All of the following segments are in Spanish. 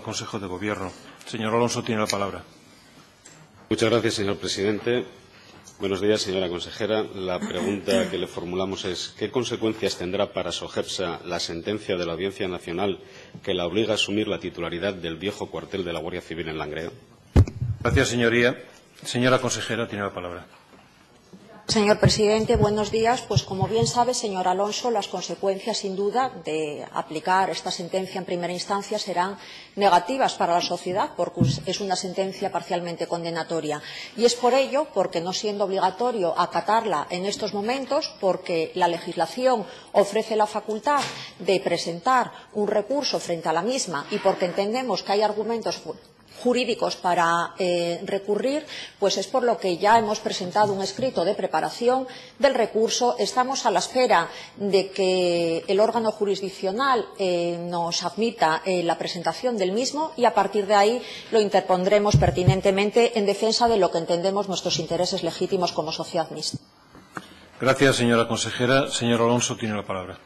Consejo de Gobierno. Señor Alonso, tiene la palabra. Muchas gracias, señor presidente. Buenos días, señora consejera. La pregunta que le formulamos es ¿qué consecuencias tendrá para SOGEPSA la sentencia de la Audiencia Nacional que la obliga a asumir la titularidad del viejo cuartel de la Guardia Civil en Langreo? Gracias, señoría. Señora consejera, tiene la palabra. Señor presidente, buenos días. Pues como bien sabe, señor Alonso, las consecuencias, sin duda, de aplicar esta sentencia en primera instancia serán negativas para la sociedad, porque es una sentencia parcialmente condenatoria. Y es por ello, porque no siendo obligatorio acatarla en estos momentos, porque la legislación ofrece la facultad de presentar un recurso frente a la misma y porque entendemos que hay argumentos jurídicos para recurrir, pues es por lo que ya hemos presentado un escrito de preparación del recurso. Estamos a la espera de que el órgano jurisdiccional nos admita la presentación del mismo y a partir de ahí lo interpondremos pertinentemente en defensa de lo que entendemos nuestros intereses legítimos como sociedad mixta. Gracias, señora consejera. Señor Alonso, tiene la palabra.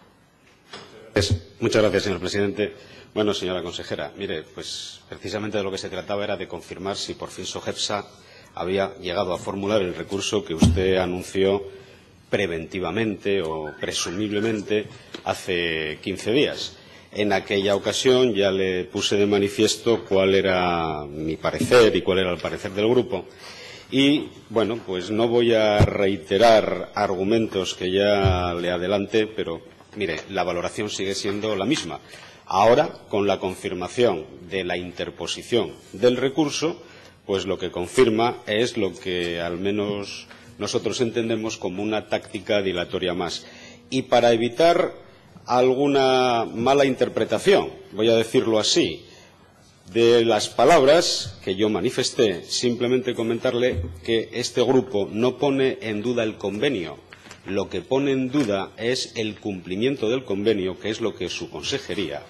Muchas gracias, señor presidente. Bueno, señora consejera, mire, pues precisamente de lo que se trataba era de confirmar si por fin SOGEPSA había llegado a formular el recurso que usted anunció preventivamente o presumiblemente hace 15 días. En aquella ocasión ya le puse de manifiesto cuál era mi parecer y cuál era el parecer del grupo. Y, bueno, pues no voy a reiterar argumentos que ya le adelanté, pero, mire, la valoración sigue siendo la misma. Ahora, con la confirmación de la interposición del recurso, pues lo que confirma es lo que al menos nosotros entendemos como una táctica dilatoria más. Y para evitar alguna mala interpretación, voy a decirlo así, de las palabras que yo manifesté, simplemente comentarle que este grupo no pone en duda el convenio. Lo que pone en duda es el cumplimiento del convenio, que es lo que su consejería,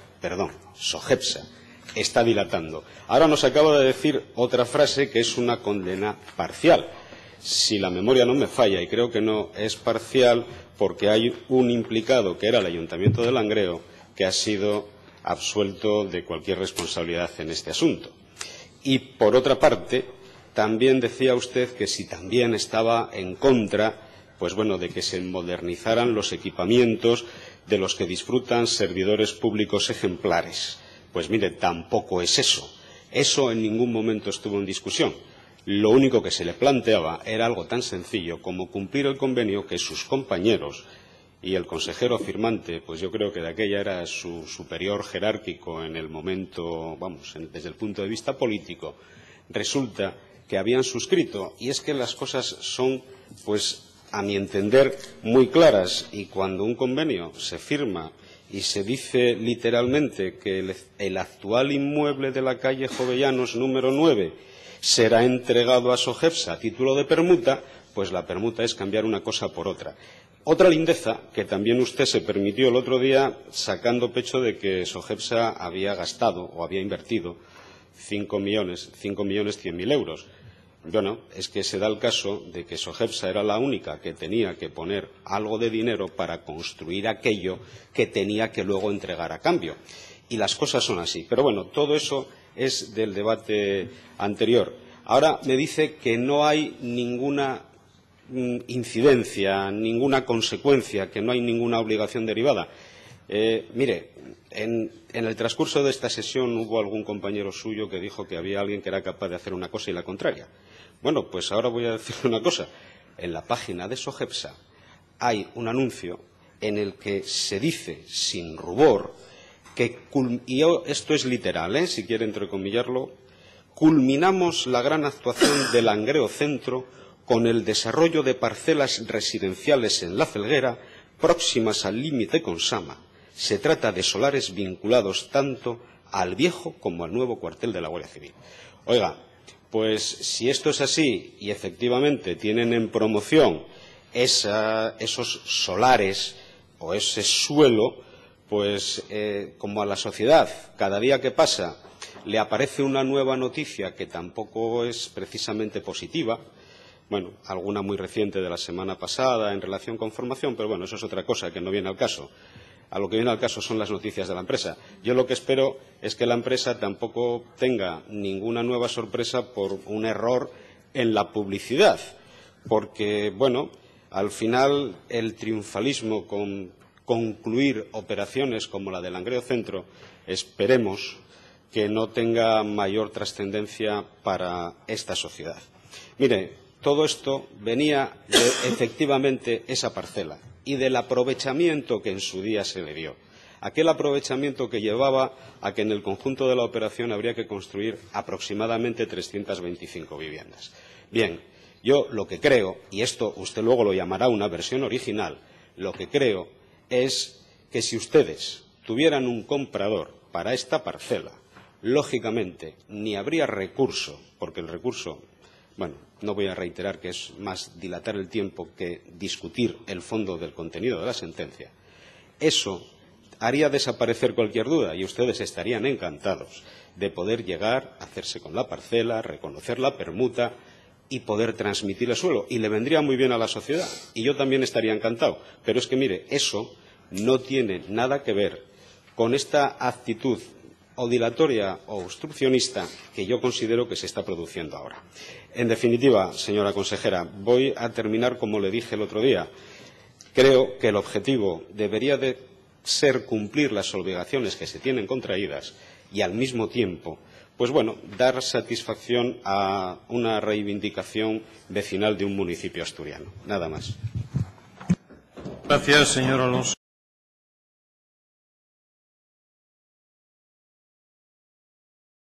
SOGEPSA, está dilatando. Ahora nos acaba de decir otra frase que es una condena parcial. Si la memoria no me falla, y creo que no es parcial, porque hay un implicado, que era el Ayuntamiento de Langreo, que ha sido absuelto de cualquier responsabilidad en este asunto. Y, por otra parte, también decía usted que si también estaba en contra, pues bueno, de que se modernizaran los equipamientos de los que disfrutan servidores públicos ejemplares. Pues mire, tampoco es eso. Eso en ningún momento estuvo en discusión. Lo único que se le planteaba era algo tan sencillo como cumplir el convenio que sus compañeros y el consejero firmante, pues yo creo que de aquella era su superior jerárquico en el momento, desde el punto de vista político, resulta que habían suscrito. Y es que las cosas son, pues, a mi entender, muy claras, y cuando un convenio se firma y se dice literalmente que el actual inmueble de la calle Jovellanos número 9 será entregado a SOGEPSA a título de permuta, pues la permuta es cambiar una cosa por otra. Otra lindeza que también usted se permitió el otro día sacando pecho de que SOGEPSA había gastado o había invertido 5.100.000 euros. Bueno, es que se da el caso de que SOGEPSA era la única que tenía que poner algo de dinero para construir aquello que tenía que luego entregar a cambio. Y las cosas son así. Pero bueno, todo eso es del debate anterior. Ahora me dice que no hay ninguna incidencia, ninguna consecuencia, que no hay ninguna obligación derivada. Mire, en el transcurso de esta sesión hubo algún compañero suyo que dijo que había alguien que era capaz de hacer una cosa y la contraria. Bueno, pues ahora voy a decirle una cosa. En la página de SOGEPSA hay un anuncio en el que se dice, sin rubor, que, y esto es literal, si quiere entrecomillarlo, culminamos la gran actuación del Langreo Centro con el desarrollo de parcelas residenciales en La Felguera próximas al límite con Sama. Se trata de solares vinculados tanto al viejo como al nuevo cuartel de la Guardia Civil. Oiga, pues si esto es así y efectivamente tienen en promoción esos solares o ese suelo, pues como a la sociedad cada día que pasa le aparece una nueva noticia que tampoco es precisamente positiva, bueno, alguna muy reciente de la semana pasada en relación con formación, pero bueno, eso es otra cosa que no viene al caso. a lo que viene al caso son las noticias de la empresa. Yo lo que espero es que la empresa tampoco tenga ninguna nueva sorpresa por un error en la publicidad, porque, bueno, al final el triunfalismo con concluir operaciones como la del Langreo Centro, esperemos que no tenga mayor trascendencia para esta sociedad. Mire, todo esto venía de, efectivamente, esa parcela y del aprovechamiento que en su día se le dio. Aquel aprovechamiento que llevaba a que en el conjunto de la operación habría que construir aproximadamente 325 viviendas. Bien, yo lo que creo, y esto usted luego lo llamará una versión original, lo que creo es que si ustedes tuvieran un comprador para esta parcela, lógicamente ni habría recurso, porque el recurso, bueno, no voy a reiterar que es más dilatar el tiempo que discutir el fondo del contenido de la sentencia, eso haría desaparecer cualquier duda y ustedes estarían encantados de poder llegar a hacerse con la parcela, reconocer la permuta y poder transmitir el suelo. Y le vendría muy bien a la sociedad. Y yo también estaría encantado. Pero es que, mire, eso no tiene nada que ver con esta actitud o dilatoria o obstruccionista que yo considero que se está produciendo ahora. En definitiva, señora consejera, voy a terminar como le dije el otro día. Creo que el objetivo debería de ser cumplir las obligaciones que se tienen contraídas y, al mismo tiempo, pues bueno, dar satisfacción a una reivindicación vecinal de un municipio asturiano. Nada más. Gracias, señor Alonso.